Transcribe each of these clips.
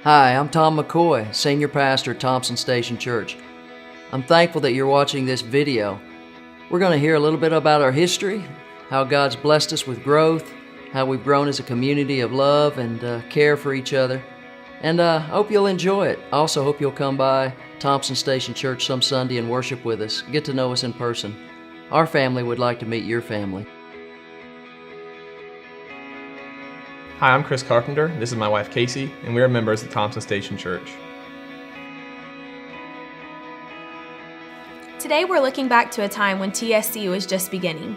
Hi, I'm Tom McCoy, Senior Pastor at Thompson Station Church. I'm thankful that you're watching this video. We're going to hear a little bit about our history, how God's blessed us with growth, how we've grown as a community of love and care for each other. And I hope you'll enjoy it. I also hope you'll come by Thompson Station Church some Sunday and worship with us, get to know us in person. Our family would like to meet your family. Hi, I'm Chris Carpenter. This is my wife Casey, and we are members of Thompson Station Church. Today we're looking back to a time when TSC was just beginning.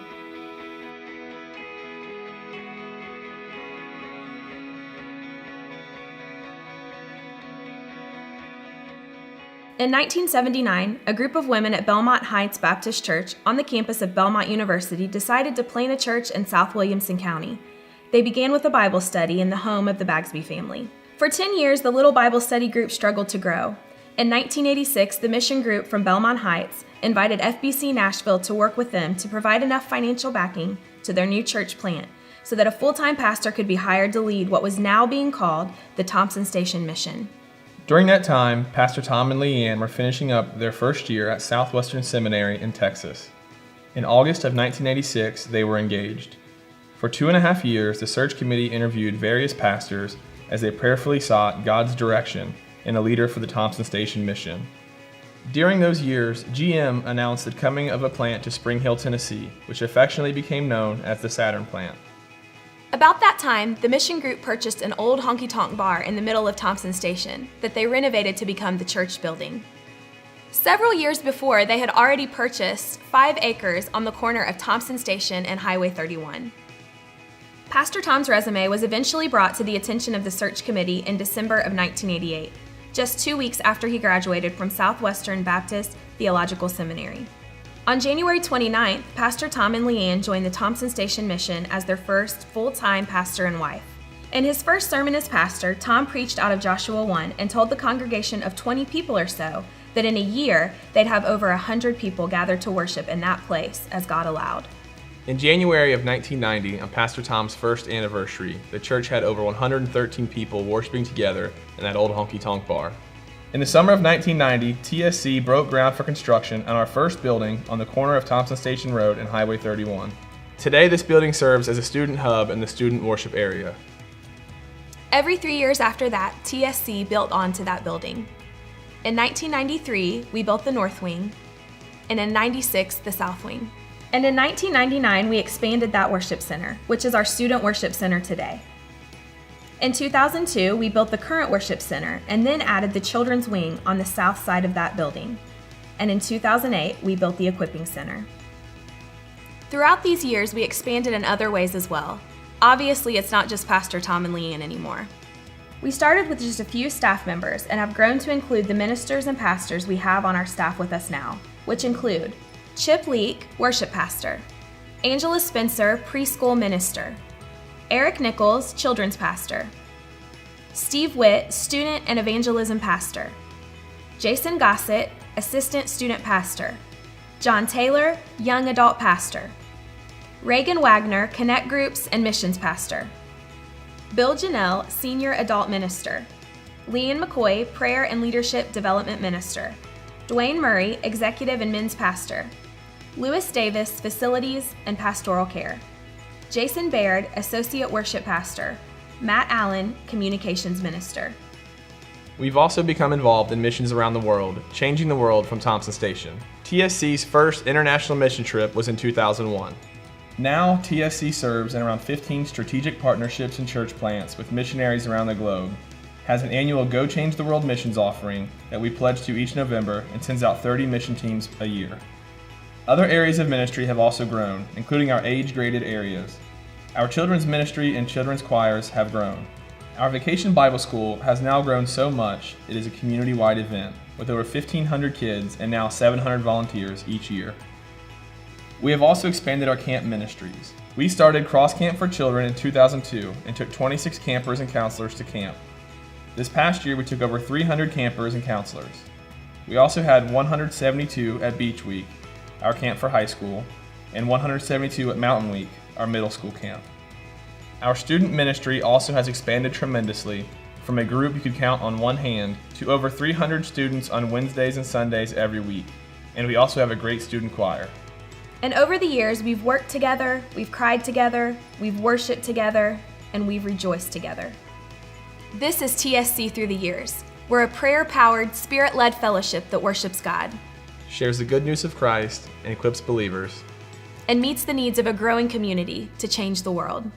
In 1979, a group of women at Belmont Heights Baptist Church on the campus of Belmont University decided to plant a church in South Williamson County. They began with a Bible study in the home of the Bagsby family. For 10 years, the little Bible study group struggled to grow. In 1986, the mission group from Belmont Heights invited FBC Nashville to work with them to provide enough financial backing to their new church plant so that a full-time pastor could be hired to lead what was now being called the Thompson Station Mission. During that time, Pastor Tom and Leanne were finishing up their first year at Southwestern Seminary in Texas. In August of 1986, they were engaged. For 2.5 years, the search committee interviewed various pastors as they prayerfully sought God's direction in a leader for the Thompson Station mission. During those years, GM announced the coming of a plant to Spring Hill, Tennessee, which affectionately became known as the Saturn plant. About that time, the mission group purchased an old honky-tonk bar in the middle of Thompson Station that they renovated to become the church building. Several years before, they had already purchased 5 acres on the corner of Thompson Station and Highway 31. Pastor Tom's resume was eventually brought to the attention of the search committee in December of 1988, just 2 weeks after he graduated from Southwestern Baptist Theological Seminary. On January 29th, Pastor Tom and Leanne joined the Thompson Station Mission as their first full-time pastor and wife. In his first sermon as pastor, Tom preached out of Joshua 1 and told the congregation of 20 people or so that in a year they'd have over 100 people gathered to worship in that place as God allowed. In January of 1990, on Pastor Tom's first anniversary, the church had over 113 people worshiping together in that old honky-tonk bar. In the summer of 1990, TSC broke ground for construction on our first building on the corner of Thompson Station Road and Highway 31. Today, this building serves as a student hub in the student worship area. Every 3 years after that, TSC built onto that building. In 1993, we built the North Wing, and in 96, the South Wing. And in 1999, we expanded that worship center, which is our student worship center today. In 2002, we built the current worship center and then added the children's wing on the south side of that building. And in 2008, we built the equipping center. Throughout these years, we expanded in other ways as well. Obviously, it's not just Pastor Tom and Leanne anymore. We started with just a few staff members and have grown to include the ministers and pastors we have on our staff with us now, which include Chip Leake, worship pastor; Angela Spencer, preschool minister; Eric Nichols, children's pastor; Steve Witt, student and evangelism pastor; Jason Gossett, assistant student pastor; John Taylor, young adult pastor; Reagan Wagner, connect groups and missions pastor; Bill Janelle, senior adult minister; Leanne McCoy, prayer and leadership development minister; Dwayne Murray, executive and men's pastor; Lewis Davis, facilities and pastoral care; Jason Baird, associate worship pastor; Matt Allen, communications minister. We've also become involved in missions around the world, changing the world from Thompson Station. TSC's first international mission trip was in 2001. Now, TSC serves in around 15 strategic partnerships and church plants with missionaries around the globe, has an annual Go Change the World missions offering that we pledge to each November, and sends out 30 mission teams a year. Other areas of ministry have also grown, including our age-graded areas. Our children's ministry and children's choirs have grown. Our Vacation Bible School has now grown so much it is a community-wide event, with over 1,500 kids and now 700 volunteers each year. We have also expanded our camp ministries. We started Cross Camp for Children in 2002 and took 26 campers and counselors to camp. This past year, we took over 300 campers and counselors. We also had 172 at Beach Week, our camp for high school, and 172 at Mountain Week, our middle school camp. Our student ministry also has expanded tremendously from a group you could count on one hand to over 300 students on Wednesdays and Sundays every week. And we also have a great student choir. And over the years, we've worked together, we've cried together, we've worshiped together, and we've rejoiced together. This is TSC Through the Years. We're a prayer-powered, spirit-led fellowship that worships God, Shares the good news of Christ, and equips believers. and meets the needs of a growing community to change the world.